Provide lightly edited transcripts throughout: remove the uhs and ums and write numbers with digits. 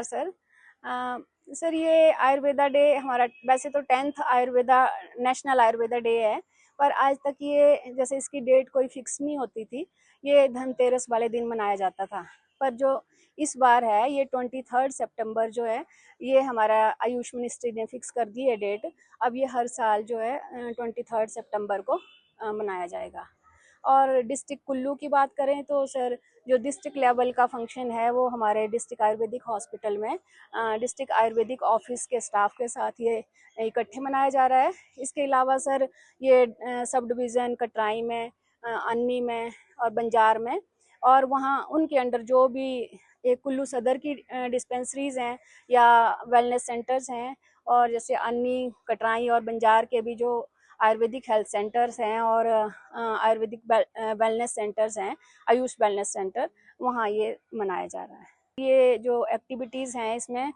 Sir. अ, sir ये Ayurveda day हमारा वैसे तो 10th Ayurveda national Ayurveda day है, पर आज तक ये जैसे इसकी डेट कोई फिक्स नहीं होती थी। ये धनतेरस वाले दिन मनाया जाता था, पर जो इस बार है ये 23 सितंबर जो है ये हमारा आयुष मिनिस्ट्री ने फिक्स कर दी है डेट। अब ये हर साल जो है 23 सितंबर को मनाया जाएगा। और डिस्ट्रिक्ट कुल्लू की बात करें तो सर जो डिस्ट्रिक्ट लेवल का फंक्शन है वो हमारे डिस्ट्रिक्ट आयुर्वेदिक हॉस्पिटल में डिस्ट्रिक्ट आयुर्वेदिक ऑफिस के स्टाफ के साथ ये इकट्ठे मनाया जा रहा है। इसके अलावा सर ये सब डिवीज़न कटराई में, अन्नी में और बंजार में, और वहाँ उनके अंडर जो भी एक कुल्लू सदर की डिस्पेंसरीज हैं या वेलनेस सेंटर्स हैं, और जैसे अन्नी, कटराई और बंजार के भी जो आयुर्वेदिक हेल्थ सेंटर्स हैं और आयुर्वेदिक वेलनेस सेंटर्स हैं, आयुष वेलनेस सेंटर, वहाँ ये मनाया जा रहा है। ये जो एक्टिविटीज़ हैं इसमें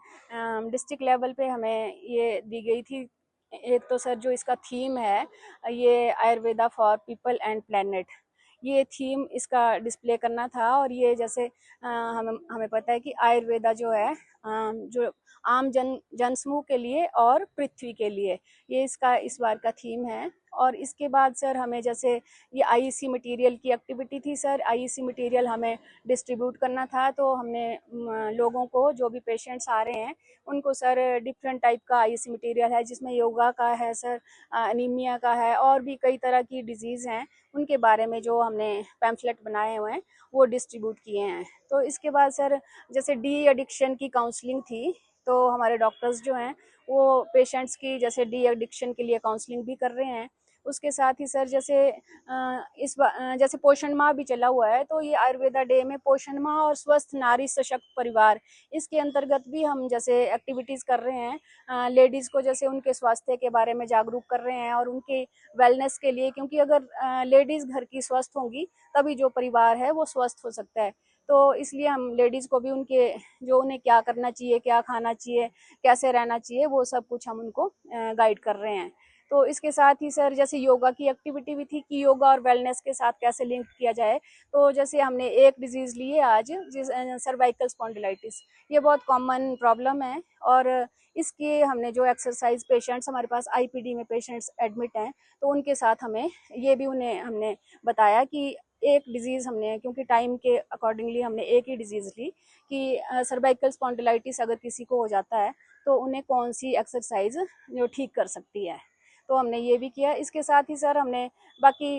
डिस्ट्रिक्ट लेवल पे हमें ये दी गई थी। एक तो सर जो इसका थीम है ये Ayurveda for people and planet, ये थीम इसका डिस्प्ले करना था। और ये जैसे हमें पता है कि आयुर्वेदा जो है जो आम जन समूह के लिए और पृथ्वी के लिए, ये इसका इस बार का थीम है। और इसके बाद सर हमें जैसे ये आईईसी मटेरियल की एक्टिविटी थी सर, आईईसी मटेरियल हमें डिस्ट्रीब्यूट करना था। तो हमने लोगों को, जो भी पेशेंट्स आ रहे हैं उनको सर डिफरेंट टाइप का आईईसी मटेरियल है, जिसमें योगा का है सर, एनीमिया का है, और भी कई तरह की डिजीज़ हैं उनके बारे में जो हमने पैम्फलेट बनाए हुए हैं वो डिस्ट्रीब्यूट किए हैं। तो इसके बाद सर जैसे डी एडिक्शन की काउंसलिंग थी, तो हमारे डॉक्टर्स जो हैं वो पेशेंट्स की जैसे डी एडिक्शन के लिए काउंसलिंग भी कर रहे हैं। उसके साथ ही सर जैसे जैसे पोषण माह भी चला हुआ है, तो ये आयुर्वेदा डे में पोषण माह और स्वस्थ नारी सशक्त परिवार, इसके अंतर्गत भी हम जैसे एक्टिविटीज़ कर रहे हैं। लेडीज़ को जैसे उनके स्वास्थ्य के बारे में जागरूक कर रहे हैं और उनके वेलनेस के लिए, क्योंकि अगर लेडीज़ घर की स्वस्थ होंगी तभी जो परिवार है वो स्वस्थ हो सकता है। तो इसलिए हम लेडीज़ को भी उनके जो उन्हें क्या करना चाहिए, क्या खाना चाहिए, कैसे रहना चाहिए, वो सब कुछ हम उनको गाइड कर रहे हैं। तो इसके साथ ही सर जैसे योगा की एक्टिविटी भी थी कि योगा और वेलनेस के साथ कैसे लिंक किया जाए। तो जैसे हमने एक डिजीज़ ली है आज, सर्वाइकल स्पॉन्डिलाइटिस, ये बहुत कॉमन प्रॉब्लम है। और इसकी हमने जो एक्सरसाइज, पेशेंट्स हमारे पास आईपीडी में पेशेंट्स एडमिट हैं, तो उनके साथ हमें ये भी उन्हें हमने बताया कि एक डिजीज़ हमने, क्योंकि टाइम के अकॉर्डिंगली हमने एक ही डिजीज़ ली कि सर्वाइकल स्पॉन्डिलाइटिस अगर किसी को हो जाता है तो उन्हें कौन सी एक्सरसाइज जो ठीक कर सकती है, तो हमने ये भी किया। इसके साथ ही सर हमने बाकी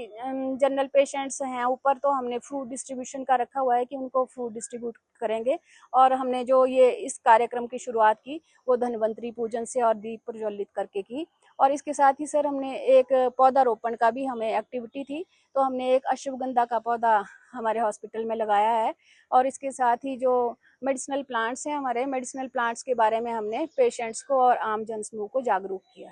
जनरल पेशेंट्स हैं ऊपर, तो हमने फ्रूट डिस्ट्रीब्यूशन का रखा हुआ है कि उनको फ्रूट डिस्ट्रीब्यूट करेंगे। और हमने जो ये इस कार्यक्रम की शुरुआत की वो धन्वंतरी पूजन से और दीप प्रज्वलित करके की। और इसके साथ ही सर हमने एक पौधारोपण का भी हमें एक्टिविटी थी, तो हमने एक अश्वगंधा का पौधा हमारे हॉस्पिटल में लगाया है। और इसके साथ ही जो मेडिसिनल प्लांट्स हैं, हमारे मेडिसिनल प्लांट्स के बारे में हमने पेशेंट्स को और आम जन समूह को जागरूक किया।